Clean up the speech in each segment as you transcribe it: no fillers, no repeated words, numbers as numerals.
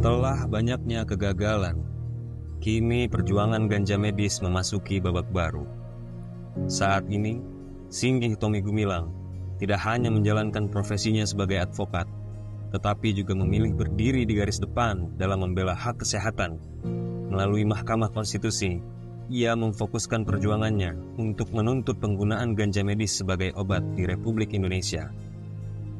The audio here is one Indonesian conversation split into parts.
Setelah banyaknya kegagalan, kini perjuangan ganja medis memasuki babak baru. Saat ini, Singgih Tommy Gumilang tidak hanya menjalankan profesinya sebagai advokat, tetapi juga memilih berdiri di garis depan dalam membela hak kesehatan. Melalui Mahkamah Konstitusi, ia memfokuskan perjuangannya untuk menuntut penggunaan ganja medis sebagai obat di Republik Indonesia.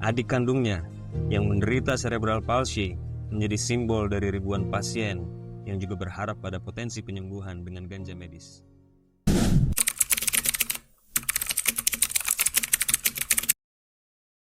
Adik kandungnya yang menderita cerebral palsy menjadi simbol dari ribuan pasien yang juga berharap pada potensi penyembuhan dengan ganja medis.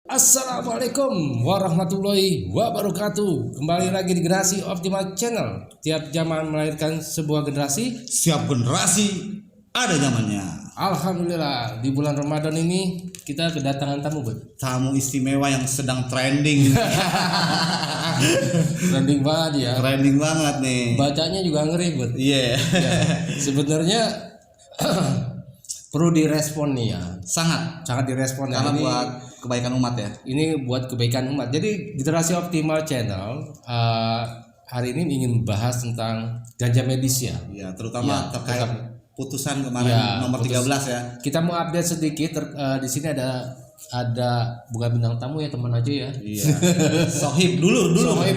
Assalamualaikum warahmatullahi wabarakatuh. Kembali lagi di Generasi Optimal Channel. Tiap zaman melahirkan sebuah generasi. Setiap generasi ada zamannya. Alhamdulillah di bulan Ramadan ini kita kedatangan tamu, Bud. Tamu istimewa yang sedang trending. Trending banget ya. Trending banget nih. Bacanya juga ngeri, Bud. Iya. Ya, sebenarnya perlu direspon nih ya. Sangat direspon Karena ini, buat kebaikan umat ya. ini buat kebaikan umat. Jadi Generasi Optimal Channel hari ini ingin bahas tentang ganja medis ya. Iya, terutama Ya, terkait putusan kemarin ya, nomor 13 ya. Kita mau update sedikit di sini ada bukan bintang tamu ya, teman aja ya. Iya. Sohib dulu. Sohib.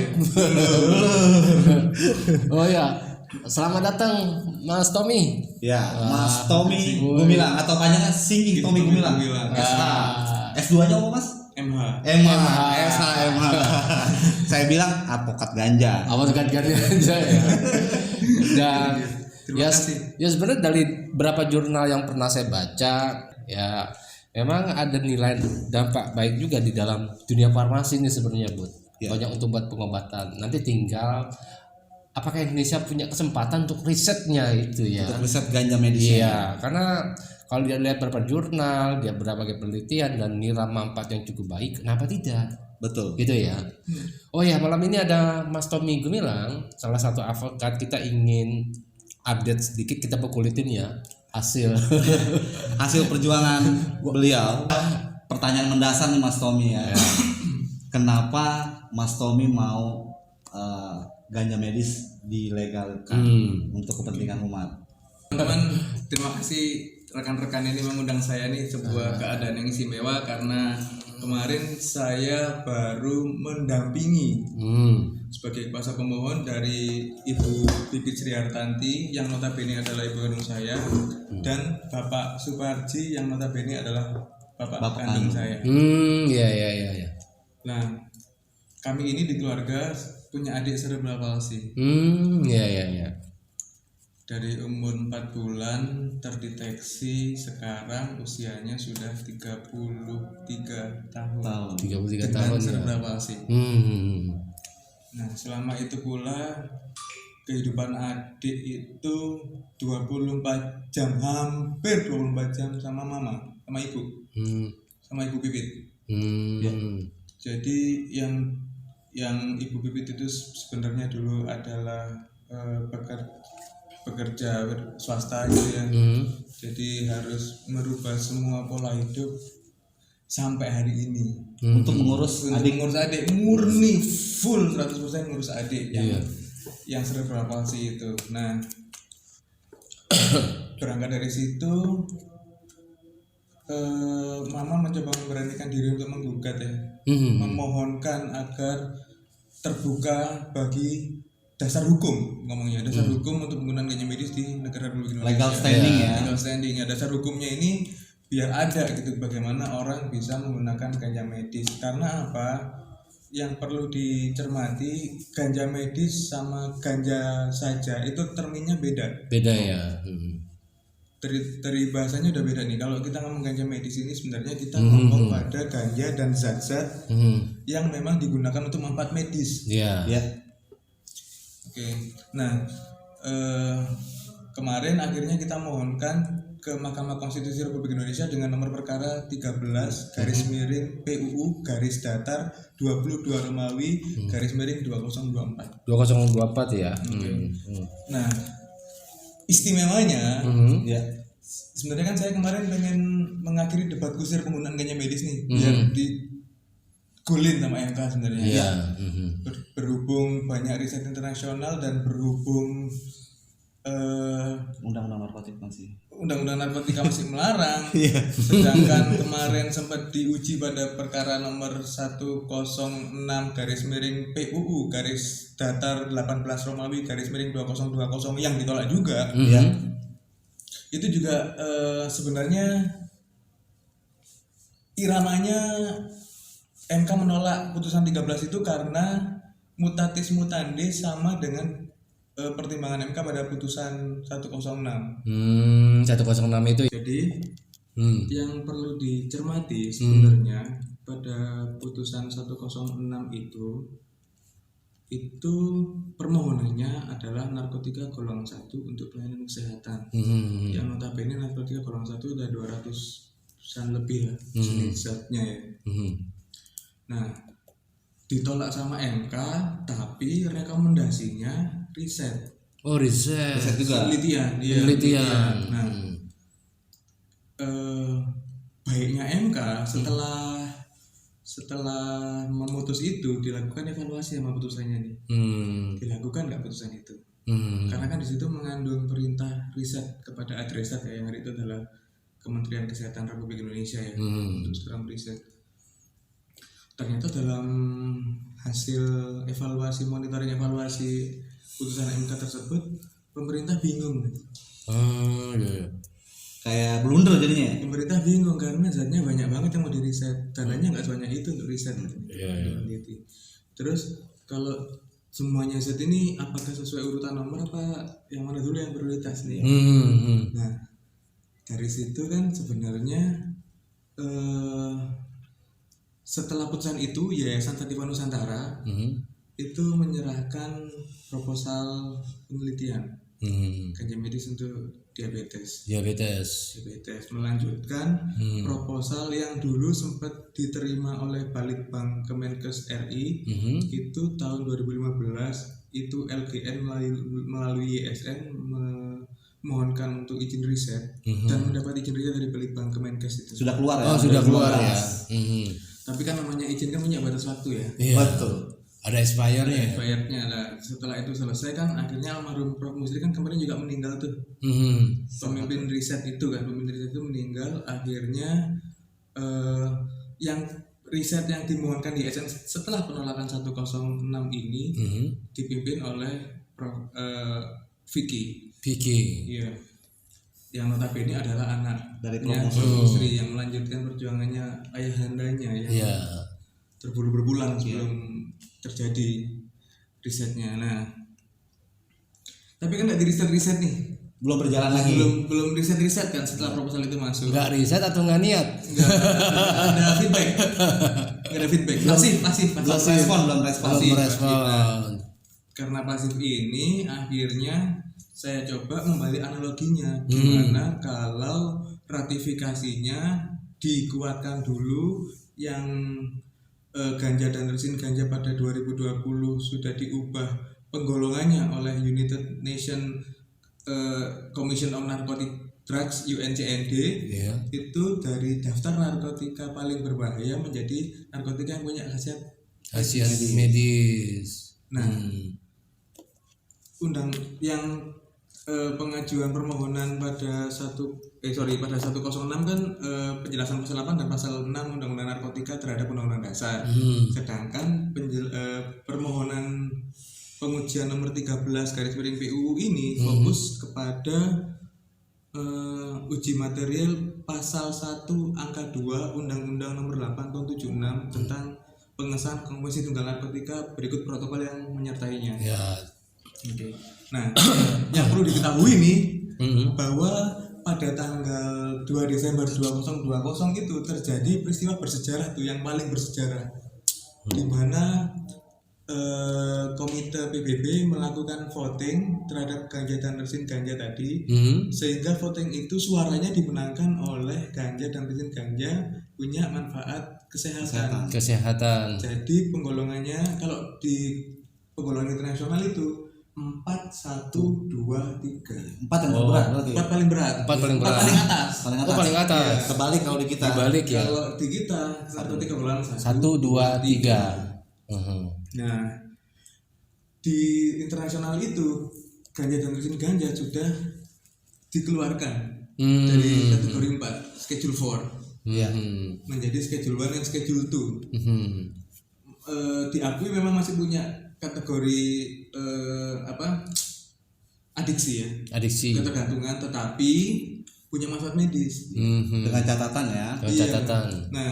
Oh ya, selamat datang Mas Tommy. Ya, Mas Tommy Gumilang atau panjangnya Singgih Tommy Gumilang. SH. S2-nya apa, Mas? MH. SH. Saya bilang advokat ganja. Awal ganja ya. Dan ya sebenarnya dari beberapa jurnal yang pernah saya baca ya, memang ada nilai dampak baik juga di dalam dunia farmasi ini sebenarnya, Bud. Ya. Banyak untuk buat pengobatan. Nanti tinggal apakah Indonesia punya kesempatan untuk risetnya itu ya. Untuk riset ganja medis. Iya, karena kalau dia lihat beberapa jurnal, dia berbagai penelitian dan nilai manfaat yang cukup baik, kenapa tidak? Betul. Gitu ya. Oh ya, malam ini ada Mas Tommy Gumilang, salah satu advokat. Kita ingin update sedikit, kita pekulitin ya hasil perjuangan beliau. Pertanyaan mendasar nih Mas Tommy ya. Kenapa Mas Tommy mau ganja medis dilegalkan untuk kepentingan umat? Teman-teman, terima kasih rekan-rekan ini mengundang saya nih, sebuah keadaan yang istimewa karena kemarin saya baru mendampingi sebagai kuasa pemohon dari Ibu Bibit Sri Hartanti yang notabene adalah ibu kandung saya dan Bapak Suparji yang notabene adalah bapak kandung saya. Iya. Nah, kami ini di keluarga punya adik cerebral palsy. Iya. Dari umur 4 bulan terdeteksi, sekarang usianya sudah 33 tahun. 33 dengan tahun ya. cerebral palsy. Nah, selama itu pula kehidupan adik itu 24 jam, hampir 24 jam sama mama, sama ibu. Sama Ibu Bibit. Ya. Jadi yang Ibu Bibit itu sebenarnya dulu adalah pekerja swasta gitu ya. Jadi harus merubah semua pola hidup sampai hari ini Untuk mengurus adik murni full 100% ngurus adik yang cerebral palsy itu. Nah, berangkat dari situ Mama mencoba memberanikan diri untuk menggugat ya, memohonkan agar terbuka bagi dasar hukum, ngomongnya dasar hukum untuk penggunaan ganja medis di negara Republik Indonesia. legal standing ya. Legal standing ya, dasar hukumnya ini biar ada gitu, bagaimana orang bisa menggunakan ganja medis. Karena apa? Yang perlu dicermati, ganja medis sama ganja saja itu terminnya beda. Beda ya. Dari bahasanya udah beda nih. Kalau kita ngomong ganja medis ini sebenarnya kita ngomong pada ganja dan zat-zat yang memang digunakan untuk manfaat medis. Iya. Ya. Oke. Nah, kemarin akhirnya kita mohonkan ke Mahkamah Konstitusi Republik Indonesia dengan nomor perkara 13 garis miring PUU garis datar 22 Romawi garis miring 2024. 2024 ya. Nah, istimewanya Ya. sebenarnya kan saya kemarin pengen mengakhiri debat kusir penggunaan ganja medis nih biar digolin sama MK sebenarnya. Iya. Berhubung banyak riset internasional dan berhubung Undang-undang narkotik masih. undang-undang narkotika masih melarang. Sedangkan kemarin sempat diuji pada perkara nomor 106 garis miring PUU garis datar 18 Romawi garis miring 2020 yang ditolak juga. Itu juga sebenarnya iramanya MK menolak putusan 13 itu karena mutatis mutandis sama dengan pertimbangan MK pada putusan 106. 106 itu. Jadi yang perlu dicermati sebenarnya pada putusan 106 itu permohonannya adalah narkotika golongan 1 untuk pelayanan kesehatan. Yang notabene narkotika golongan 1 udah 200-an lebih lah jenis zatnya ya. Nah, ditolak sama MK tapi rekomendasinya riset. Oh, riset juga. Penelitian. Nah, baiknya MK setelah memutus itu dilakukan evaluasi sama putusannya nih. Dilakukan nggak putusan itu? Karena kan di situ mengandung perintah riset kepada adresat ya, yang hari itu adalah Kementerian Kesehatan Republik Indonesia ya, untuk sekarang riset. Ternyata dalam hasil monitoring evaluasi putusan MK tersebut, pemerintah bingung. Iya. Kayak blunder jadinya. Pemerintah bingung karena zatnya banyak banget yang mau diriset, dananya nggak sebanyak itu untuk riset. Terus kalau semuanya zat ini apakah sesuai urutan nomor apa yang mana dulu yang prioritas nih? Nah, dari situ kan sebenarnya setelah putusan itu Yayasan Sativa Nusantara itu menyerahkan proposal penelitian ganja medis untuk diabetes, melanjutkan proposal yang dulu sempat diterima oleh Balitbang Kemenkes RI itu tahun 2015, itu LGN melalui YSN memohonkan untuk izin riset dan mendapat izin riset dari Balitbang Kemenkes itu. Sudah keluar ya? Sudah keluar ya. Tapi kan namanya izin kan punya batas waktu ya. Iya. Betul. Ada expirednya. Lah. Setelah itu selesai kan akhirnya almarhum Prof Musri kan kemarin juga meninggal tuh. Pemimpin riset itu meninggal. Akhirnya yang riset yang dimohonkan di SN setelah penolakan 106 ini dipimpin oleh Prof Vicky. Iya. Yang notabene adalah anak dari Prof Musri yang melanjutkan perjuangannya ayahandanya yang terburu berbulan sebelum terjadi risetnya. Nah, tapi kan nggak di riset nih. Belum berjalan lagi. Belum riset kan setelah proposal itu masuk. Nggak riset atau nggak niat? Nggak ada feedback. Belum respon. Karena pasif ini akhirnya saya coba membalik analoginya, gimana kalau ratifikasinya dikuatkan dulu yang ganja dan resin ganja pada 2020 sudah diubah penggolongannya oleh United Nations Commission on Narcotic Drugs UNCND itu dari daftar narkotika paling berbahaya menjadi narkotika yang punya khasiat medis. Nah, pengajuan permohonan pada 106 kan penjelasan pasal 8 dan pasal 6 Undang-Undang Narkotika terhadap Undang-Undang Dasar. Sedangkan permohonan pengujian nomor 13 garis miring PUU ini fokus kepada uji material pasal 1 angka 2 Undang-Undang nomor 8 tahun 76 tentang pengesahan Konvensi Tunggal Narkotika berikut protokol yang menyertainya. Okay. Nah, yang perlu diketahui nih bahwa pada tanggal 2 Desember 2020 itu terjadi peristiwa bersejarah tuh yang paling bersejarah, di mana komite PBB melakukan voting terhadap ganja dan resin ganja tadi, sehingga voting itu suaranya dimenangkan oleh ganja dan resin ganja punya manfaat kesehatan. Jadi Jadi penggolongannya kalau di penggolongan internasional itu 4, 1, 2, 3. 4 yang terberat berarti. 4 paling berat. 4 paling berat. Paling atas. Paling Oh atas. paling atas. Terbalik kalau di kita. Dibalik ya. Kalau di kita 1, 3 bulan 1, 2, 3. Nah, di internasional itu ganja dan resin ganja sudah dikeluarkan dari kategori 4, schedule 4. Iya. Menjadi schedule 1 dan schedule 2. Diakui memang masih punya kategori adiksi ya, Adiksi. ketergantungan, tetapi punya manfaat medis. Dengan catatan ya. Dengan catatan. Nah,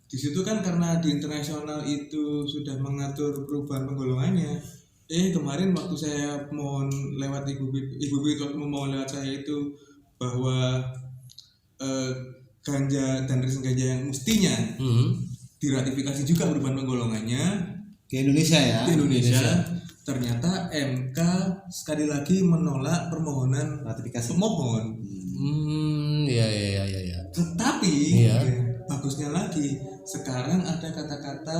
di situ kan karena di internasional itu sudah mengatur perubahan penggolongannya. Kemarin waktu saya mohon lewat ibu waktu mohon lewat saya itu bahwa ganja dan resin ganja yang mestinya diratifikasi juga perubahan penggolongannya Ke Indonesia ya. di Indonesia. Ternyata MK sekali lagi menolak permohonan Ratifikasi. pemohon. Ya. Tetapi Iya. bagusnya lagi sekarang ada kata-kata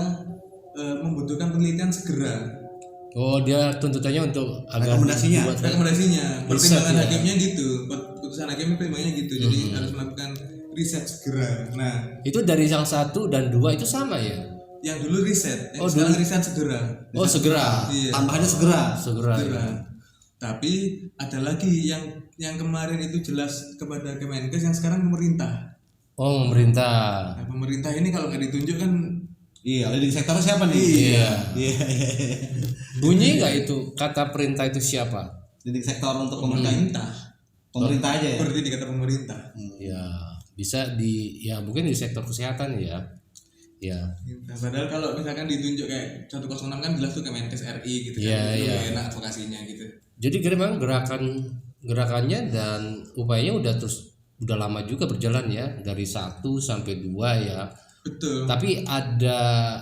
membutuhkan penelitian segera. Oh dia tuntutannya untuk agar Rekomendasinya. dibuat- Rekomendasinya, pertimbangan ya. hakimnya gitu, putusan hakimnya pertimbangannya gitu. Jadi harus melakukan riset segera. Nah, Itu dari yang 1 dan 2 itu sama ya? yang dulu riset, yang sekarang riset segera. Oh segera. Iya. Tambahannya segera. Segera. Segera. Tapi ada lagi yang kemarin itu jelas kepada Kemenkes, yang sekarang pemerintah. Oh pemerintah. Nah, pemerintah ini kalau nggak ditunjuk kan Iya, leading sektor siapa nih? Iya. Iya. Bunyi nggak itu kata perintah itu siapa? Leading sektor untuk pemerintah. pemerintah. Pemerintah aja ya. Berarti dikata pemerintah. Ya bisa ya mungkin di sektor kesehatan ya. Ya. Nah, padahal kalau misalkan ditunjuk kayak 106 kan jelas tuh Kemenkes RI gitu Iya, kan. Itu iya. lebih enak advokasinya gitu. Jadi memang gerakannya dan upayanya udah lama juga berjalan ya dari 1 sampai 2 ya. Betul. Tapi ada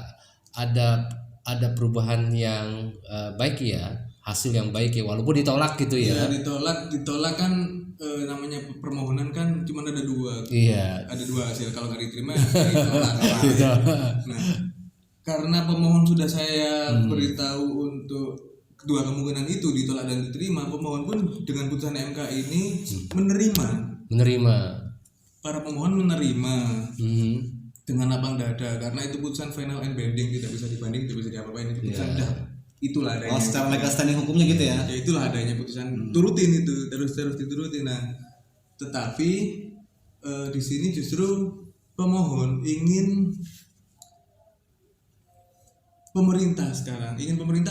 perubahan yang baik ya, hasil yang baik ya walaupun ditolak gitu Ya, ya. ditolak kan namanya permohonan kan cuma ada 2. Iya. Ada 2 hasil, kalau nggak diterima ya ditolak. Gitu. Nah, karena pemohon sudah saya beritahu untuk kedua kemungkinan itu ditolak dan diterima, pemohon pun dengan putusan MK ini Menerima. para pemohon menerima Mhm. dengan lapang dada, karena itu putusan final and binding, tidak bisa dibanding, tidak bisa diapa-apain, itu putusan dah. Itulah adanya. Oh, secara legal standing hukumnya gitu ya. Ya itulah adanya putusan, turutin itu, terus diturutin. Nah, tetapi di sini justru pemohon ingin pemerintah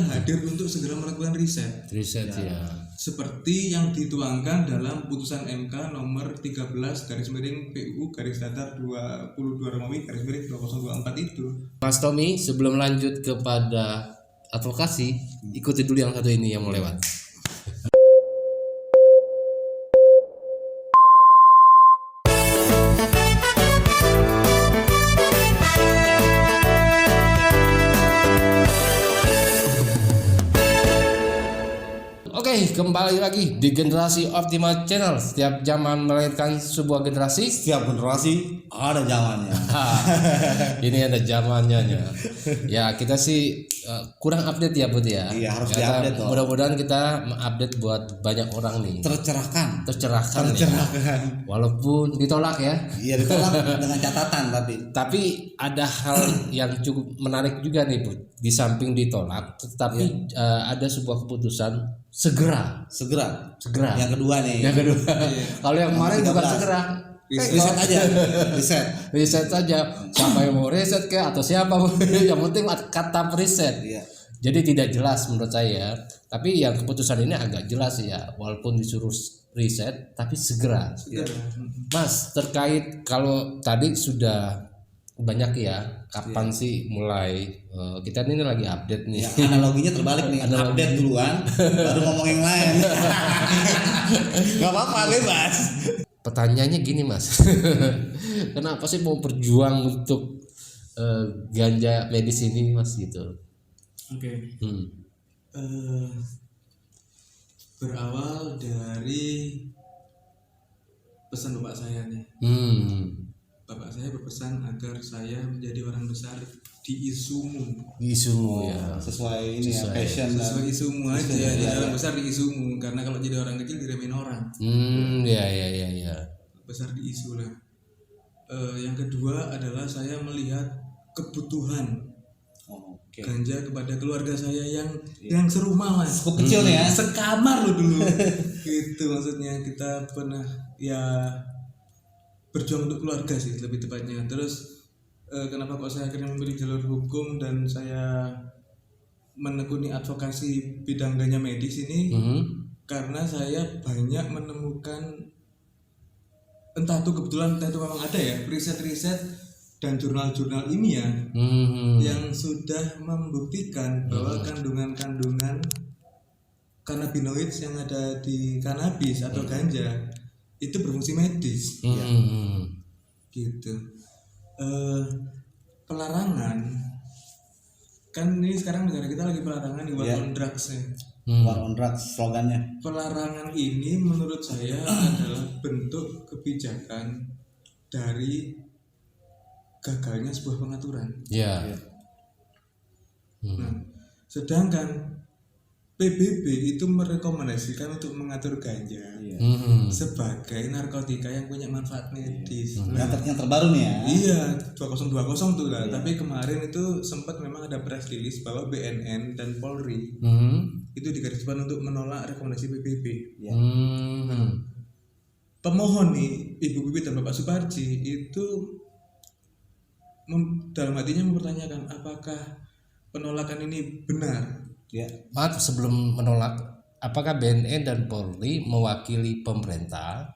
hadir untuk segera melakukan riset Riset ya. seperti yang dituangkan dalam putusan MK nomor 13 PUU /2022 Romawi /2024 itu. Mas Tommy, sebelum lanjut kepada advokasi, ikuti dulu yang satu ini yang mau lewat. Oke, kembali lagi di Generasi Optimal Channel. Setiap zaman melahirkan sebuah generasi. Setiap generasi ada zamannya. Ini ada zamannya. Ya kita sih kurang update ya Bud ya. Iya, harus Ternyata diupdate dong. mudah-mudahan kita update buat banyak orang nih. Tercerahkan. Tercerahkan. Ya. Walaupun ditolak ya. Iya, ditolak dengan catatan Tapi ada hal yang cukup menarik juga nih Bud. Di samping ditolak, tetapi ada sebuah keputusan segera. Yang kedua nih. Yang kedua. Kalau yang kemarin bukan 13. segera. Riset aja. Riset saja. Siapa yang mau riset ke atau siapa yang penting kata riset. Iya. Jadi tidak jelas menurut saya. Tapi yang keputusan ini agak jelas ya, walaupun disuruh riset tapi segera. Mas, terkait kalau tadi sudah banyak ya, kapan sih mulai kita ini lagi update nih. Ya, analoginya terbalik nih. Update duluan baru ngomong yang lain. Gak apa-apa, bebas. Pertanyaannya gini Mas, kenapa sih mau berjuang untuk ganja medis ini Mas gitu? Oke. Berawal dari pesan bapak saya nih. bapak saya berpesan agar saya menjadi orang besar di isumu. Isumu ya. Sesuai ini ya, passion dan Sesuai isumu aja, jadi orang besar di isumu. Karena kalau jadi orang kecil diremehin orang. Ya. Besar di isu lah. Yang kedua adalah saya melihat kebutuhan oke. ganja kepada keluarga saya yang serumah mas, Cukup kecil nih ya. sekamar loh dulu. Gitu maksudnya, kita pernah ya berjuang untuk keluarga sih lebih tepatnya. Terus kenapa kok saya akhirnya memilih jalur hukum dan saya menekuni advokasi bidang ganja medis ini? Karena saya banyak menemukan, entah itu kebetulan entah itu memang ada ya, riset-riset dan jurnal-jurnal ilmiah yang sudah membuktikan bahwa kandungan-kandungan kanabinoid yang ada di kanabis atau ganja itu berfungsi medis. Gitu. Pelarangan kan ini sekarang negara kita lagi pelarangan di war on drugs ya. War on drugs slogannya. Pelarangan ini menurut saya adalah bentuk kebijakan dari gagalnya sebuah pengaturan. Nah, sedangkan PBB itu merekomendasikan untuk mengatur ganja sebagai narkotika yang punya manfaat medis. Yang terbaru nih ya. Iya, 2020 tuh lah. Tapi kemarin itu sempat memang ada press release bahwa BNN dan Polri itu digariskan untuk menolak rekomendasi PBB. Pemohon nih, Ibu Pipit dan Bapak Suparji itu dalam hatinya mempertanyakan apakah penolakan ini benar. Maaf, sebelum menolak, apakah BNN dan Polri mewakili pemerintah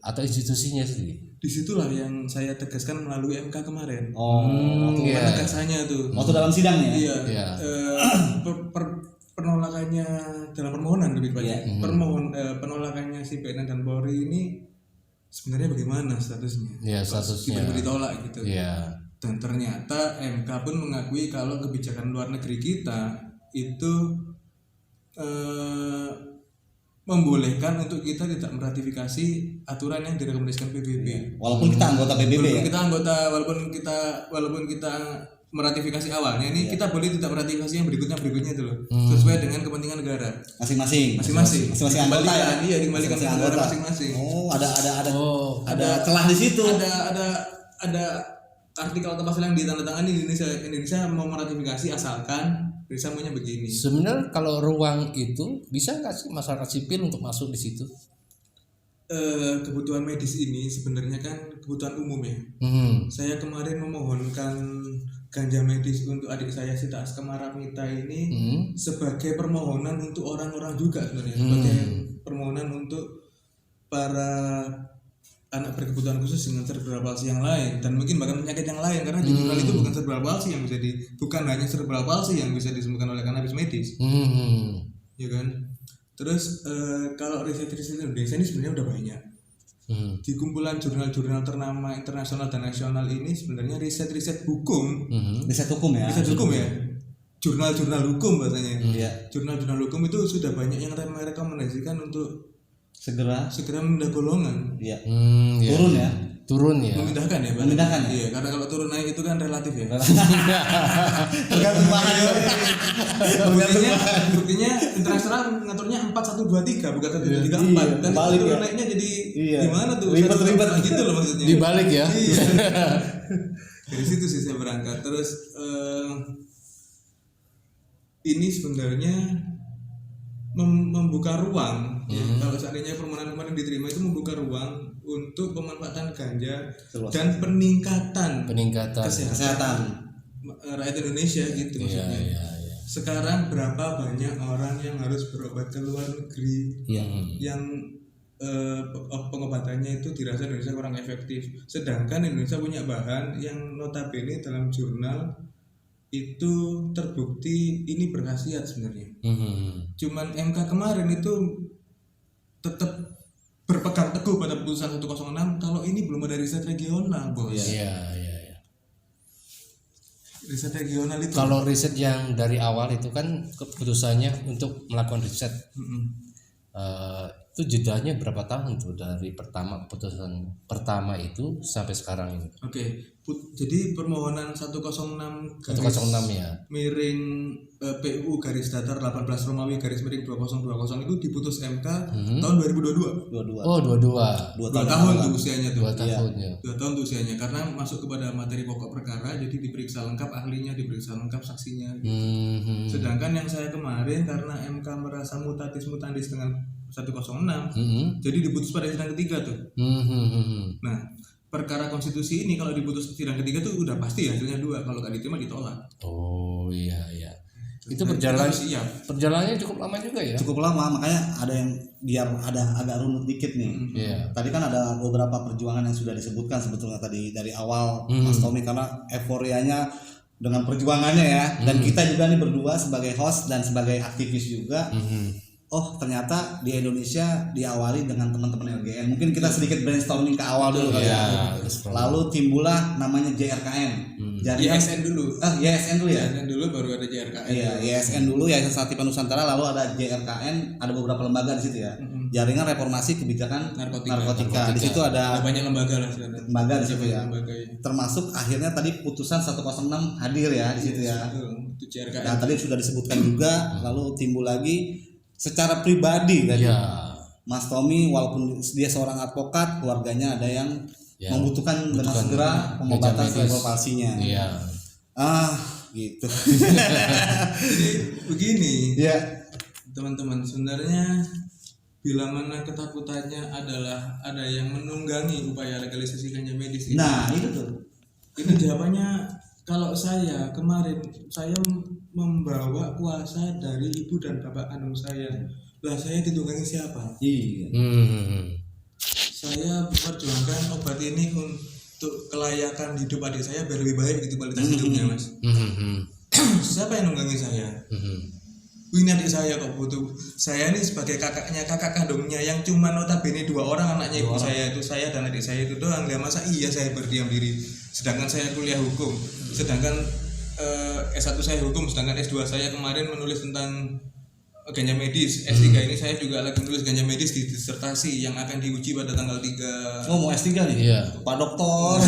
atau institusinya sendiri? Disitulah yang saya tegaskan melalui MK kemarin. Penegasannya tuh. Waktu dalam sidang ya. Iya. Penolakannya dalam permohonan lebih banyak. Penolakannya si BNN dan Polri ini sebenarnya bagaimana statusnya? Statusnya tiba-tiba ditolak gitu. Dan ternyata MK pun mengakui kalau kebijakan luar negeri kita itu membolehkan untuk kita tidak meratifikasi aturan yang direkomendasikan PBB. Walaupun kita anggota PBB walaupun kita meratifikasi awalnya ini, kita boleh tidak meratifikasi yang berikutnya itu loh. Sesuai dengan kepentingan negara. Masing-masing anggota ya. Iya, dikembalikan ke negara masing-masing. Ada celah di situ. Ada artikel atau pasal yang ditandatangani Indonesia mau meratifikasi asalkan Indonesia maunya begini. Sebenarnya kalau ruang itu bisa nggak sih masyarakat sipil untuk masuk di situ? Kebutuhan medis ini sebenarnya kan kebutuhan umum ya. Saya kemarin memohonkan ganja medis untuk adik saya Sita Askamaramita ini sebagai permohonan untuk orang-orang juga sebenarnya, sebagai permohonan untuk para anak berkebutuhan khusus dengan cerebral palsy yang lain dan mungkin bahkan penyakit yang lain, karena di jurnal itu bukan cerebral palsy yang bisa bukan hanya cerebral palsy yang bisa disembuhkan oleh kanabis medis. Ya kan? Terus kalau riset-riset Indonesia ini sebenarnya udah banyak. Di kumpulan jurnal-jurnal ternama internasional dan nasional ini sebenarnya riset-riset hukum. Riset hukum ya. Jurnal-jurnal hukum bahasanya. Jurnal-jurnal hukum itu sudah banyak yang merekomendasikan untuk segera memindah golongan. Turun ya. Memindahkan ya. Memindahkan ya. Iya, karena kalau turun naik itu kan relatif ya. Tergantung bahan. Buktinya internasional ngaturnya 4123 bukan 134. Dan balik turun ya. naiknya jadi gimana tuh? Ribet gitu loh maksudnya. Dibalik ya. Iya. Dari situ sih saya berangkat. Terus ini sebenarnya membuka ruang. Kalau seandainya permohonan kemarin diterima, itu membuka ruang untuk pemanfaatan ganja dan peningkatan kesehatan rakyat Indonesia gitu maksudnya. Sekarang berapa banyak orang yang harus berobat ke luar negeri yang pengobatannya itu dirasa Indonesia kurang efektif, sedangkan Indonesia punya bahan yang notabene dalam jurnal itu terbukti ini berkhasiat sebenarnya. Cuman MK kemarin itu tetap berpegang teguh pada putusan 106 kalau ini belum ada riset regional, bos. Riset regional itu. Kalau riset yang dari awal itu kan keputusannya untuk melakukan riset. Itu jedanya berapa tahun tuh dari keputusan pertama itu sampai sekarang ini? Oke, jadi permohonan 106 106 ya. miring PUU garis datar 18 Romawi garis miring 2020 itu diputus MK tahun 2022. Oh, dua-dua. 2 tahun tuh usianya tuh. 2 tahun ya. 2 tahun tuh usianya karena masuk kepada materi pokok perkara, jadi diperiksa lengkap ahlinya, diperiksa lengkap saksinya. Sedangkan yang saya kemarin karena MK merasa mutatis mutandis dengan 106, jadi diputus pada sidang ketiga tuh. Nah, perkara konstitusi ini kalau diputus sidang ketiga tuh udah pasti hasilnya 2, kalau nggak diterima ditolak. Oh iya iya. Itu Nah, perjalanannya cukup lama juga ya. Cukup lama, makanya ada yang biar ada agak runut dikit nih. Iya. Tadi kan ada beberapa perjuangan yang sudah disebutkan sebetulnya tadi dari awal Mas Tommy, karena euforianya dengan perjuangannya ya. Dan kita juga nih berdua sebagai host dan sebagai aktivis juga. Oh ternyata di Indonesia diawali dengan teman-teman LGN. Mungkin kita sedikit brainstorming ke awal dulu kali ya. Lalu timbullah namanya JRKN. YSN dulu. YSN dulu ya. YSN dulu baru ada JRKN. Iya, YSN dulu, Yayasan Sahabat Nusantara, lalu ada JRKN, ada beberapa lembaga di situ ya. Jaringan Reformasi Kebijakan Narkotika. Di situ ada banyak lembaga lah sebenarnya. lembaga di situ ya. Lembaga ya. Termasuk akhirnya tadi putusan 106 hadir ya di situ ya. Itu JRKN. Dan tadi sudah disebutkan juga, lalu timbul lagi secara pribadi kan. Iya. Mas Tommy walaupun dia seorang advokat, keluarganya ada yang membutuhkan dengan segera pengobatan cerebral palsinya. Iya. Gitu. Jadi begini, Ya. teman-teman, sebenarnya bila mana ketakutannya adalah ada yang menunggangi upaya legalisasi ganja medis ini. Nah, itu tuh. Ini jawabannya, kalau saya kemarin saya membawa kuasa dari ibu dan bapak kandung saya. Lah saya ditunggangi siapa? Iya. Saya memperjuangkan obat ini untuk kelayakan hidup adik saya biar lebih baik gitu kualitas hidupnya, Mas. Siapa yang nunggangi saya? Ini adik saya kok butuh. Saya ini sebagai kakaknya, kakak kandungnya yang cuma notabene 2 orang anaknya ibu saya, itu saya dan adik saya itu doang. Lah masa iya saya berdiam diri sedangkan saya kuliah hukum, sedangkan S1 saya hukum, sedangkan S2 saya kemarin menulis tentang ganja medis. S3 ini saya juga lagi menulis ganja medis di disertasi yang akan diuji pada tanggal 3. Oh, mau S3 nih? Iya. Pak Dokter.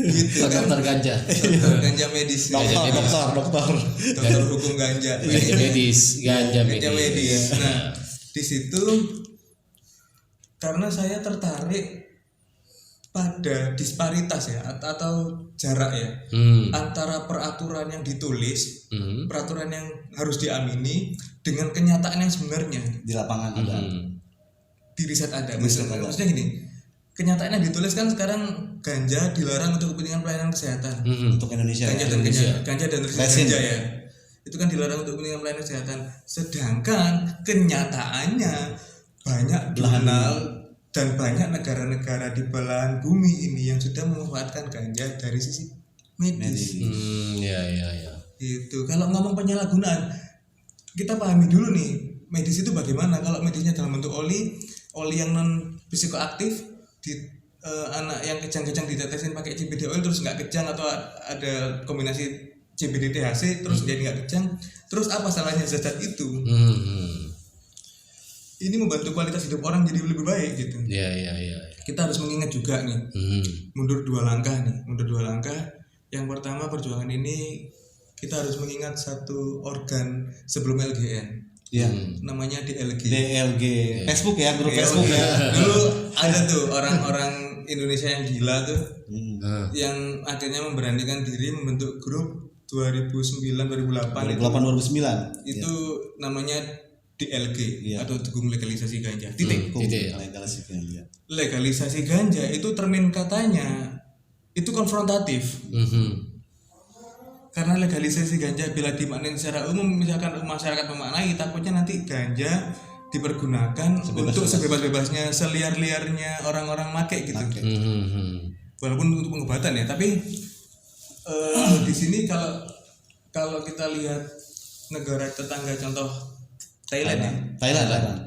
Gitu kan. Dokter ganja. Dokter ganja medis. Dokter. Dokter hukum ganja. Ganja medis. Ganja medis. Nah, di situ karena saya tertarik pada disparitas ya atau jarak ya antara peraturan yang ditulis, peraturan yang harus diamini dengan kenyataan yang sebenarnya Di lapangan ada. di riset ada. Maksudnya gini, kenyataan yang ditulis kan sekarang ganja dilarang untuk kepentingan pelayanan kesehatan. Untuk Indonesia. Ganja dan ganja dan Resin. ganja ya. Itu kan dilarang untuk kepentingan pelayanan kesehatan. Sedangkan kenyataannya banyak donal dan banyak negara-negara di belahan bumi ini yang sudah memanfaatkan ganja dari sisi medis. Ya. Itu kalau ngomong penyalahgunaan, kita pahami dulu nih medis itu bagaimana. Kalau medisnya dalam bentuk oli yang non psikoaktif, di anak yang kejang-kejang ditetesin pakai CBD oil terus nggak kejang, atau ada kombinasi CBD THC terus jadi nggak kejang, terus apa salahnya zat itu? Ini membantu kualitas hidup orang jadi lebih baik gitu. Iya. Kita harus mengingat juga nih, mundur 2 langkah. Yang pertama, perjuangan ini kita harus mengingat satu organ sebelum LGN. Iya. Namanya DLG. Facebook ya, grup Facebook ya. Dulu ada tuh orang-orang Indonesia yang gila tuh, yang akhirnya memberanikan diri membentuk grup 2009-2008 2009. itu namanya DLG atau Dukung Legalisasi Ganja. Titik. Legalisasi ganja itu termin katanya itu konfrontatif. Karena legalisasi ganja bila dimaknain secara umum, misalkan masyarakat memaknai, takutnya nanti ganja dipergunakan untuk sebebas-bebasnya, seliar-liarnya orang-orang make gitu. Walaupun untuk pengobatan ya, tapi di sini kalau kita lihat negara tetangga, contoh Thailand ya.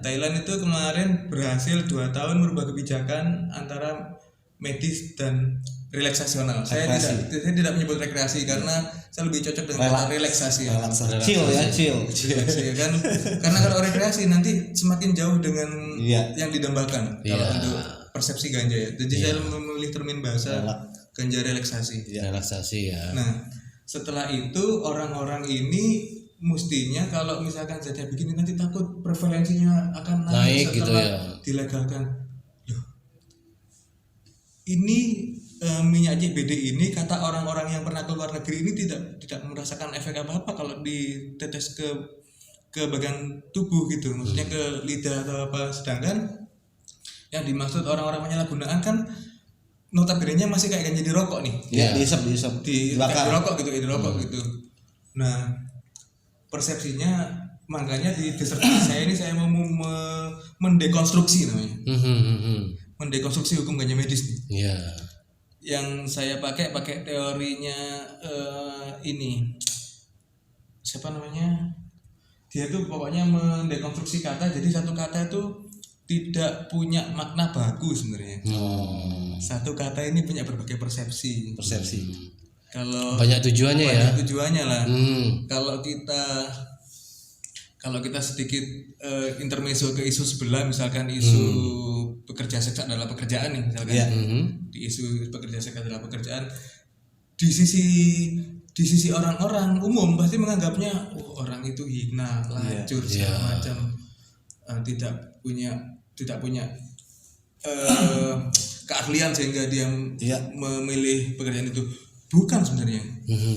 Thailand itu kemarin berhasil 2 tahun merubah kebijakan antara medis dan relaksasional. Saya tidak menyebut rekreasi karena saya lebih cocok dengan kata relaksasi. Chill ya, chill. Relaksasi, kan? Karena kalau rekreasi nanti semakin jauh dengan yang didambakan kalau untuk persepsi ganja ya. Jadi saya memilih termin bahasa ganja relaksasi. Relaksasi ya. Nah, setelah itu orang-orang ini mestinya kalau misalkan saja begini nanti takut prevalensinya akan naik gitu setelah ya. dilegalkan. Loh, ini minyak CBD ini kata orang-orang yang pernah ke luar negeri ini tidak merasakan efek apa-apa kalau ditetes ke bagian tubuh gitu, maksudnya ke lidah atau apa. Sedangkan yang dimaksud orang-orang penyalahgunaan kan notabene-nya masih kayak ganja di rokok nih. Ya, dihisap Di rokok gitu. Nah, persepsinya makanya di disertasi saya ini saya mau mendekonstruksi namanya. Mendekonstruksi hukum ganja medis nih. Iya. Yang saya pakai teorinya ini. Siapa namanya? Dia tuh pokoknya mendekonstruksi kata, jadi satu kata itu tidak punya makna baku sebenarnya. Satu kata ini punya berbagai persepsi. Kalau banyak tujuannya ya. Banyak tujuannya lah. Kalau kita sedikit intermezzo ke isu sebelah, misalkan isu pekerja seks adalah pekerjaan nih, misalkan di isu pekerja seks adalah pekerjaan, di sisi orang-orang umum pasti menganggapnya orang itu hina, lacur segala macam, tidak punya keahlian sehingga dia memilih pekerjaan itu. Bukan sebenarnya.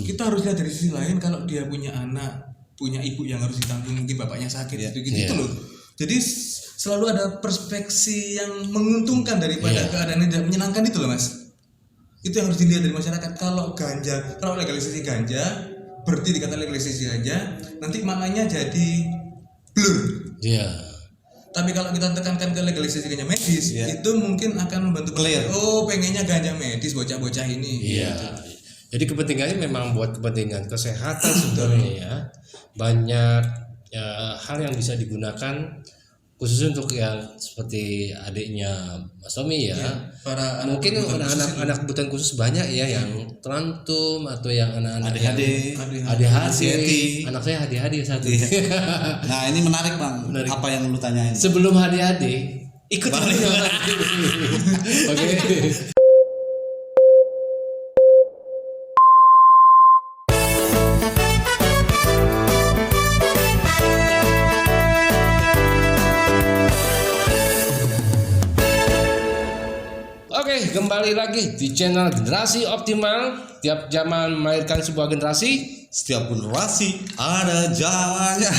Kita harus lihat dari sisi lain, kalau dia punya anak, punya ibu yang harus ditanggung, mungkin bapaknya sakit gitu loh. Jadi selalu ada perspektif yang menguntungkan daripada keadaan yang tidak menyenangkan itu loh Mas. Itu yang harus dilihat dari masyarakat. Kalau legalisasi ganja, berarti dikata legalisasi ganja, nanti maknanya jadi blur. Tapi kalau kita tekankan ke legalisasi ganja medis, itu mungkin akan membantu clear. Oh, pengennya ganja medis bocah-bocah ini. Gitu. Jadi kepentingannya memang buat kepentingan kesehatan sebenarnya ya. Banyak hal yang bisa digunakan khusus untuk yang seperti adiknya Mas Tommy ya. Para mungkin anak kebutuhan khusus banyak ya yang terantem atau yang anak-anak ADHD. Anak saya ADHD satu. Nah, ini menarik Bang. Apa yang lu tanyain? Sebelum ADHD ikut Oke. Kembali lagi di channel Generasi Optimal. Tiap zaman melahirkan sebuah generasi. Setiap generasi ada zamannya.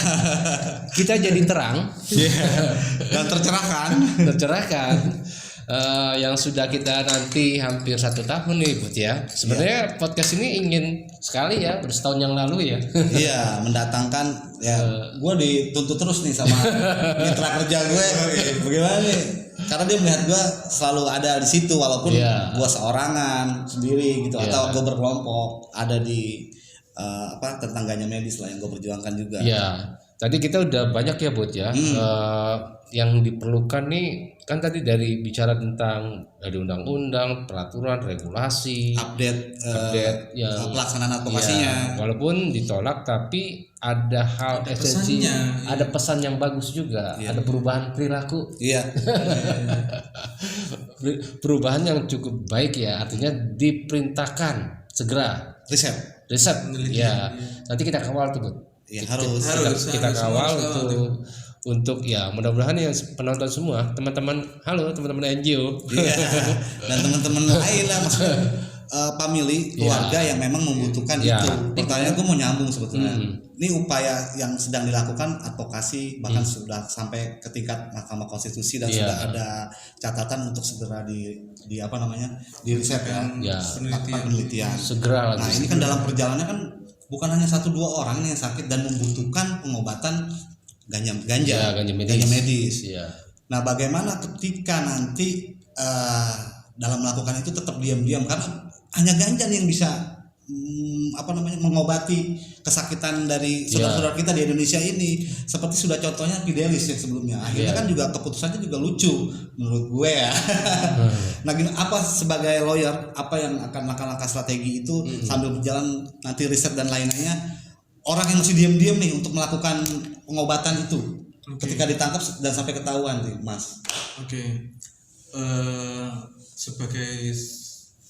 Kita jadi terang dan tercerahkan. Yang sudah kita nanti hampir 1 tahun nih Bud ya. Sebenarnya podcast ini ingin sekali ya, bersetahun yang lalu ya. Iya, mendatangkan ya. Gue dituntut terus nih sama mitra kerja gue. Bagaimana nih? Karena dia melihat gue selalu ada di situ, walaupun gue seorangan sendiri gitu, atau gue berkelompok ada di tentang ganja medis lah yang gue perjuangkan juga. Iya. Tadi kita udah banyak ya Bud ya. Yang diperlukan nih kan tadi dari bicara tentang dari undang-undang, peraturan, regulasi, update yang pelaksanaan advokasinya. Walaupun ditolak tapi ada hal esensinya, ada pesan yang bagus juga, ada perubahan perilaku. Perubahan yang cukup baik ya, artinya diperintahkan segera riset. Ya, nanti kita kawal tuh Bud. Ya, kita kawal untuk ya mudah-mudahan yang penonton semua teman-teman NGO dan teman-teman lain lah, maksudnya family keluarga yang memang membutuhkan itu. Pertanyaan gue mau nyambung sebetulnya. Ini upaya yang sedang dilakukan advokasi bahkan sudah sampai ke tingkat Mahkamah Konstitusi dan sudah ada catatan untuk segera di riset penelitian segera. Nah, ini kan dalam perjalanannya kan bukan hanya 1-2 orang yang sakit dan membutuhkan pengobatan ganja medis. Nah, bagaimana ketika nanti dalam melakukan itu tetap diam-diam, karena hanya ganja yang bisa mengobati kesakitan dari saudara-saudara kita di Indonesia ini, seperti sudah contohnya Fidelis yang sebelumnya. Akhirnya kan juga keputusannya juga lucu menurut gue ya. Nah, apa sebagai lawyer, apa yang akan langkah-langkah strategi itu sambil berjalan nanti riset dan lain-lainnya, orang yang masih diam-diam nih untuk melakukan pengobatan itu ketika ditangkap dan sampai ketahuan nih, Mas. Sebagai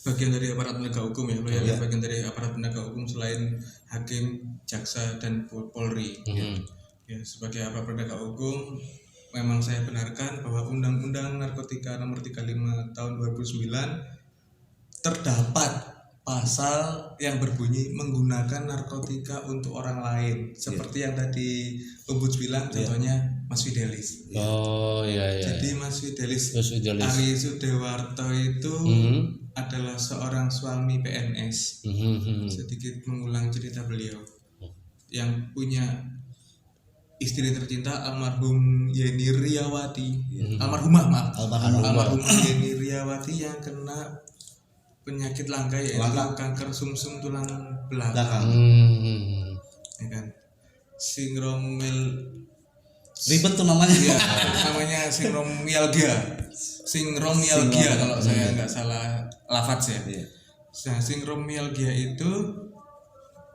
bagian dari aparat penegak hukum ya, lawyer bagian dari aparat penegak hukum selain hakim, jaksa dan Polri. Ya, sebagai aparat penegak hukum memang saya benarkan bahwa Undang-Undang Narkotika Nomor 35 Tahun 2009 terdapat pasal yang berbunyi menggunakan narkotika untuk orang lain, seperti yang tadi Ombuds bilang, contohnya Mas Fidelis. Jadi Mas Fidelis Ari Sudewarto itu adalah seorang suami PNS. Sedikit mengulang cerita beliau, yang punya istri tercinta almarhum Yeni Riyawati, almarhumah Yeni Riyawati yang kena penyakit langka yaitu kanker sumsum tulang belakang. Ya kan? Ribet tuh namanya. Ya, namanya singromialgia kalau saya nggak salah lafaz ya. Nah, singromialgia itu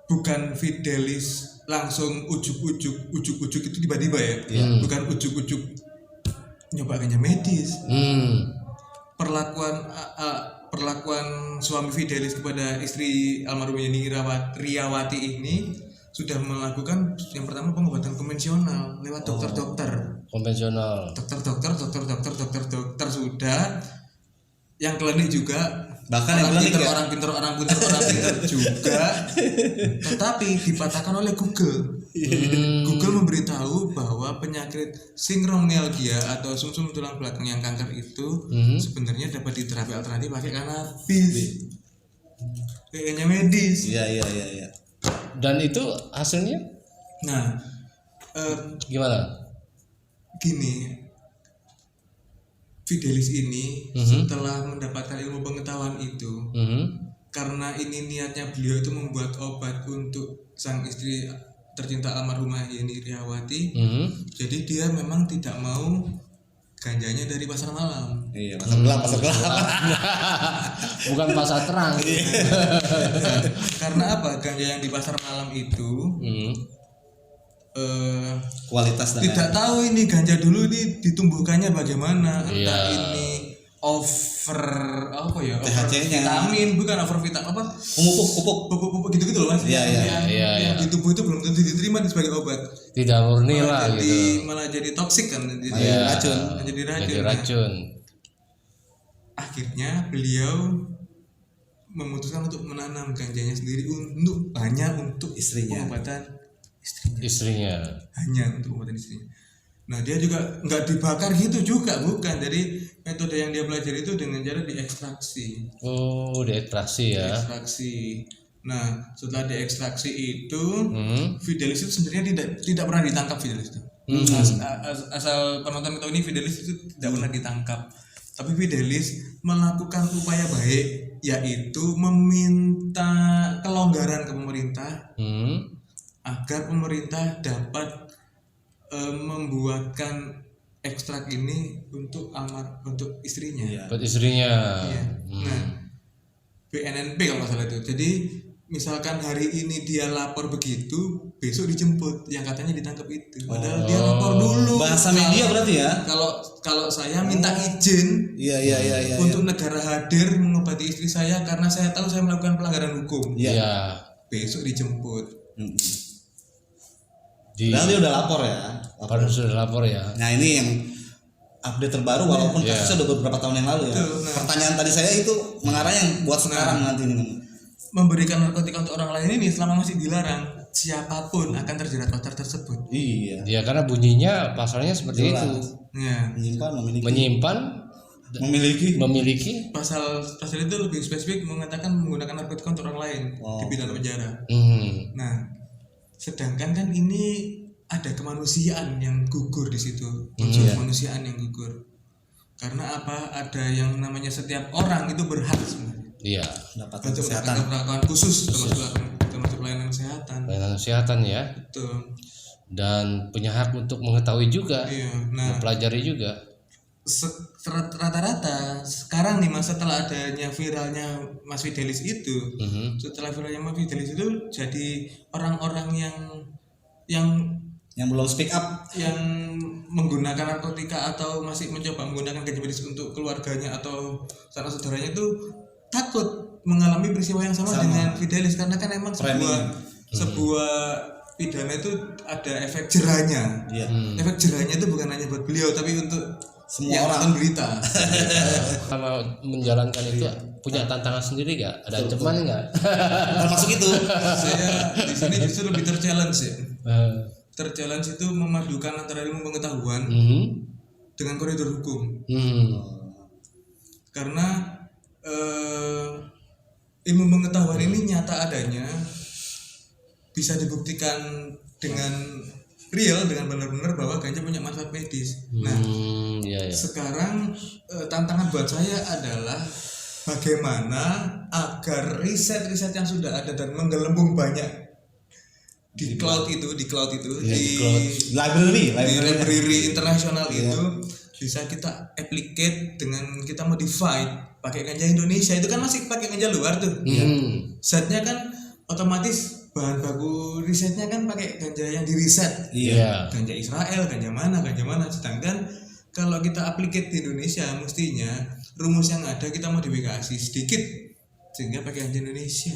bukan Fidelis langsung ujuk-ujuk itu tiba-tiba ya. Bukan ujuk-ujuk nyoba ganja medis. Perlakuan suami Fidelis kepada istri almarhum Yeni Riyawati ini sudah melakukan yang pertama pengobatan konvensional lewat dokter-dokter konvensional, dokter sudah, yang klinik juga, bahkan orang pintar juga, tetapi dipatahkan oleh Google. Google memberitahu bahwa penyakit singromialgia atau sumsum tulang belakang yang kanker itu sebenarnya dapat diterapi alternatif pakai kanabis, kayaknya medis. Iya. Dan itu hasilnya? Nah, gimana? Gini, Fidelis ini setelah mendapatkan ilmu pengetahuan itu, karena ini niatnya beliau itu membuat obat untuk sang istri tercinta almarhumah Yeni Riyawati, jadi dia memang tidak mau ganjanya dari pasar malam. Iya, pasar gelap. Bukan pasar terang. Karena apa? Ganja yang di pasar malam itu kualitas dan tidak tahu ini ganja dulu ini ditumbuhkannya bagaimana, entah ini over THC-nya, vitamin, bukan over vitamin, apa pupuk gitu loh Mas. Iya. Di tubuh itu belum tentu diterima sebagai obat, tidak murni lah gitu, malah jadi toksik kan, jadi racun. Akhirnya beliau memutuskan untuk menanam ganjanya sendiri untuk pengobatan istrinya. Hanya untuk pengobatan istrinya. Nah, dia juga nggak dibakar gitu juga, bukan. Jadi metode yang dia pelajari itu dengan cara diekstraksi. Diekstraksi ya. Nah, setelah diekstraksi itu, Fidelis itu sebenarnya tidak pernah ditangkap. Fidelis itu. Asal penonton tahu ini, Fidelis itu tidak pernah ditangkap. Tapi Fidelis melakukan upaya baik, yaitu meminta kelonggaran ke pemerintah agar pemerintah dapat membuatkan ekstrak ini untuk istrinya. Buat istrinya. Iya. Nah, BNNP kalau nggak salah itu. Jadi misalkan hari ini dia lapor begitu, besok dijemput yang katanya ditangkap itu. Padahal dia lapor dulu. Bahasa media berarti ya. Kalau saya minta izin untuk negara hadir mengobati istri saya karena saya tahu saya melakukan pelanggaran hukum. Iya. Besok dijemput. Dan dia udah lapor ya. Sudah lapor ya. Nah, ini yang update terbaru walaupun kasusnya udah beberapa tahun yang lalu ya. Pertanyaan tadi saya itu mengarah yang buat sekarang nanti nih. Memberikan narkotika untuk orang lain ini selama masih dilarang, siapapun akan terjerat pasal tersebut. Iya. Ya, karena bunyinya pasalnya seperti itu. Ya. Menyimpan, memiliki. Pasal itu lebih spesifik mengatakan menggunakan narkotika untuk orang lain di pidana penjara. Nah, sedangkan kan ini ada kemanusiaan yang gugur di situ, kemanusiaan yang gugur. Karena apa? Ada yang namanya setiap orang itu berhak sebenarnya. Iya. Mendapatkan untuk kesehatan. mendapatkan perlakuan khusus termasuk pelayanan kesehatan. Pelayanan kesehatan ya. Betul. Dan punya hak untuk mengetahui juga, Iya. Nah, mempelajari juga. rata-rata sekarang nih Mas, setelah adanya viralnya Mas Fidelis itu, setelah viralnya Mas Fidelis itu jadi orang-orang yang belum speak up, yang menggunakan narkotika atau masih mencoba menggunakan ganja medis untuk keluarganya atau sanak saudaranya itu takut mengalami peristiwa yang sama dengan Fidelis, karena kan emang sebuah pidana itu ada efek jerahnya. Efek jerahnya itu bukan hanya buat beliau tapi untuk semua yang orang. nonton berita. Sama menjalankan itu punya tantangan sendiri nggak? Ada ancaman nggak? Termasuk itu. Saya di sini justru lebih terchallenge ya. Terchallenge itu memadukan antara ilmu pengetahuan dengan koridor hukum. Karena ilmu pengetahuan ini nyata adanya, bisa dibuktikan dengan real, dengan benar-benar bahwa ganja punya manfaat medis. Nah, sekarang tantangan buat saya adalah bagaimana agar riset-riset yang sudah ada dan menggelembung banyak di cloud itu, di library internasional itu bisa kita applicate dengan kita modify pakai ganja Indonesia. Itu kan masih pakai ganja luar tuh. Zatnya kan otomatis bahan baku risetnya kan pakai ganja yang diriset. Ganja Israel, ganja mana. Sedangkan kalau kita applicate di Indonesia, mestinya rumus yang ada kita modifikasi sedikit sehingga pakai ganja Indonesia.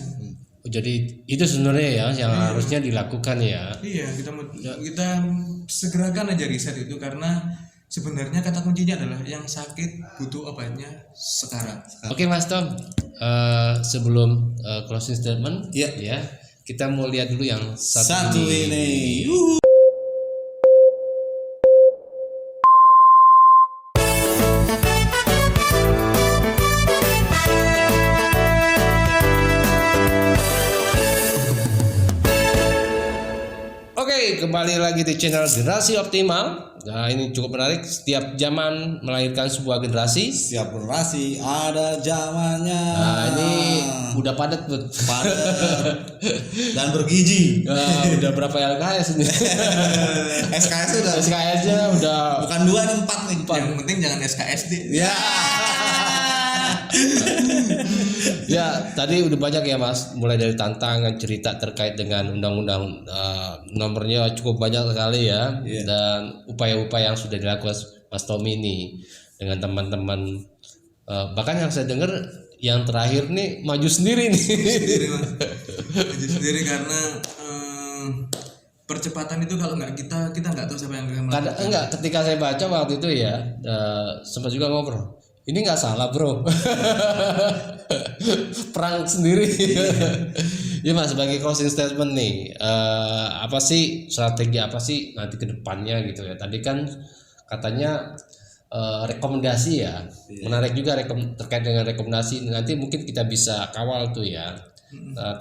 Jadi itu sebenarnya ya yang harusnya dilakukan ya. Iya, kita segerakan aja riset itu, karena sebenarnya kata kuncinya adalah yang sakit butuh obatnya sekarang. Oke Mas Tom, sebelum closing statement, ya kita mau lihat dulu yang satu ini. Oke, kembali lagi di channel Generasi Optimal. Nah, ini cukup menarik. Setiap zaman melahirkan sebuah generasi. Setiap generasi ada zamannya. Nah, ini udah padat tuh. Padat dan bergizi. Udah berapa LKS ini? SKS-nya udah bukan 2 nih, 4 nih. Yang penting jangan SKSD. Ya. Ya, tadi udah banyak ya Mas, mulai dari tantangan, cerita terkait dengan undang-undang, nomornya cukup banyak sekali ya, dan upaya-upaya yang sudah dilakukan Mas Tommy ini dengan teman-teman, bahkan yang saya dengar yang terakhir nih maju sendiri nih. Maju sendiri karena percepatan itu kalau nggak kita nggak tahu siapa yang akan melakukan. Enggak, ketika saya baca waktu itu ya, sempat juga ngobrol. Ini nggak salah bro, perang sendiri. Ya Mas, sebagai closing statement nih, apa sih strategi apa sih nanti ke depannya gitu ya? Tadi kan katanya rekomendasi ya, menarik juga terkait dengan rekomendasi. Nanti mungkin kita bisa kawal tuh ya,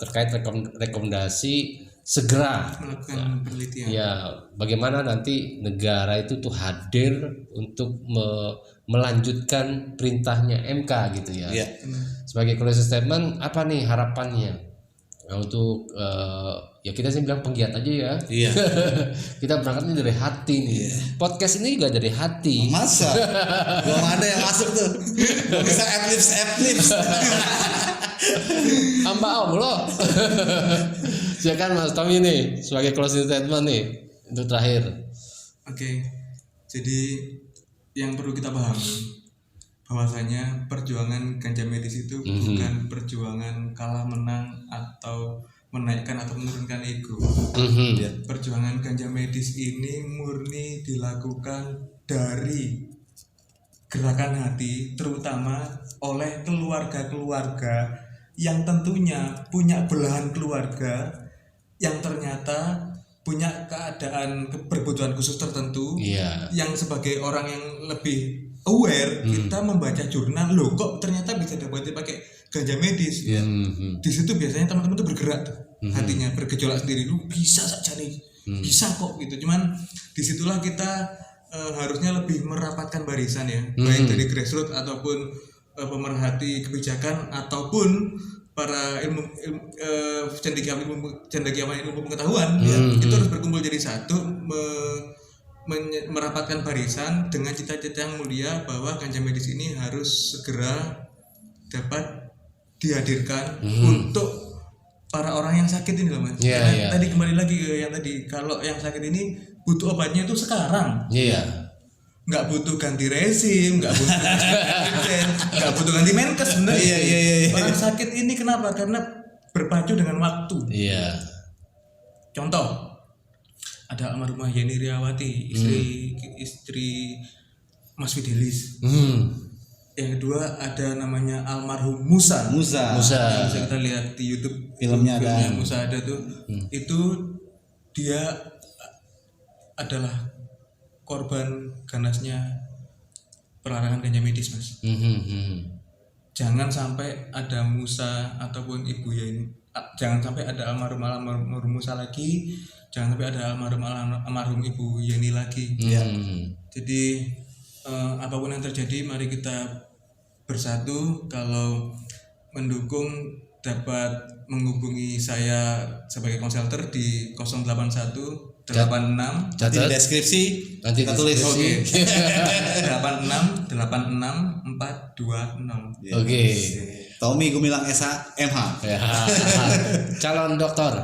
terkait rekomendasi segera melakukan penelitian. Ya, bagaimana nanti negara itu tuh hadir untuk melanjutkan perintahnya MK gitu ya. Sebagai closing statement, apa nih harapannya untuk ya kita sih bilang penggiat aja ya. Kita berangkatnya dari hati nih. Podcast ini juga dari hati. Masa belum ada yang masuk tuh. Bisa adlibs. Hamba Allah. Silakan Mas Tommy nih sebagai closing statement nih untuk terakhir. Oke. Jadi yang perlu kita pahami bahwasanya perjuangan ganja medis itu bukan perjuangan kalah menang atau menaikkan atau menurunkan ego. Perjuangan ganja medis ini murni dilakukan dari gerakan hati, terutama oleh keluarga-keluarga yang tentunya punya belahan keluarga yang ternyata punya keadaan kebutuhan khusus tertentu. Yang sebagai orang yang lebih aware, kita membaca jurnal, loh kok ternyata bisa dapat pakai ganja medis. Di situ biasanya teman-teman tuh bergerak tuh, hatinya bergejolak sendiri, lu bisa saja nih, bisa kok gitu. Cuman disitulah kita harusnya lebih merapatkan barisan ya, baik dari grassroots ataupun pemerhati kebijakan ataupun para cendekiawan ilmu pengetahuan itu harus berkumpul jadi satu, merapatkan barisan dengan cita-cita yang mulia bahwa ganja medis ini harus segera dapat dihadirkan untuk para orang yang sakit ini loh Mas. Tadi kembali lagi ke yang tadi, kalau yang sakit ini butuh obatnya itu sekarang. Nggak butuh ganti rezim, nggak butuh nggak butuh ganti menkes sebenarnya. Orang sakit ini kenapa? Karena berpacu dengan waktu. Contoh, ada almarhumah Yeni Riawati, istri Mas Fidelis. Yang kedua ada namanya almarhum Musa. Yang bisa kita lihat di YouTube filmnya ada. Musa ada tuh. Itu dia adalah korban ganasnya pelarangan ganja medis Mas. Jangan sampai ada Musa ataupun Ibu Yeni, jangan sampai ada almarhum Musa lagi, jangan sampai ada almarhum Ibu Yeni lagi. Jadi apapun yang terjadi, mari kita bersatu. Kalau mendukung dapat menghubungi saya sebagai konselter di 081 86 Nanti di deskripsi Nanti kita tulis. 86 426. Oke. Tommy Gumilang SH MH. Calon dokter.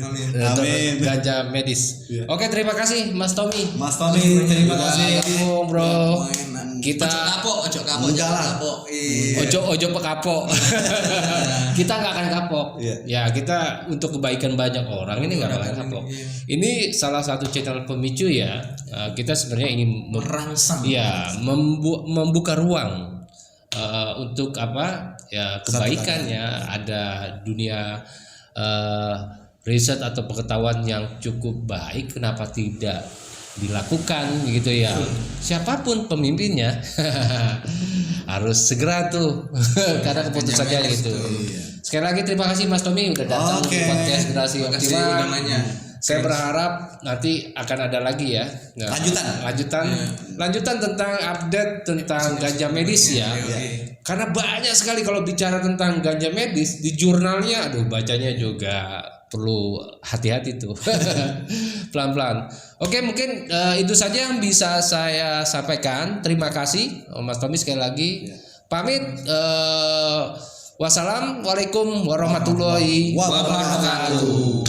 Amin. Amin. Ganja medis. Oke, terima kasih Mas Tommy. Mas Tommy, terima kasih. Gabung, bro. Kita Ojo kapok. Enggak lah. ojo pekapok. Kita nggak akan kapok. Ya, kita untuk kebaikan banyak orang ini nggak akan kapok. Ini salah satu channel pemicu ya. Kita sebenarnya ingin Merangsang. ya membuka ruang untuk apa ya, kebaikan ya. Ada dunia riset atau pengetahuan yang cukup baik, kenapa tidak dilakukan gitu ya. Siapapun pemimpinnya harus segera tuh karena keputusannya gitu. Sekali lagi terima kasih Mas Tommy udah datang di podcast Generasi Optimal. Saya berharap nanti akan ada lagi ya lanjutan tentang update tentang ganja medis ya. Karena banyak sekali kalau bicara tentang ganja medis di jurnalnya, aduh bacanya juga perlu hati-hati tuh. Pelan-pelan. Oke, mungkin itu saja yang bisa saya sampaikan. Terima kasih Mas Tommy sekali lagi. Pamit. Wassalamualaikum warahmatullahi wabarakatuh.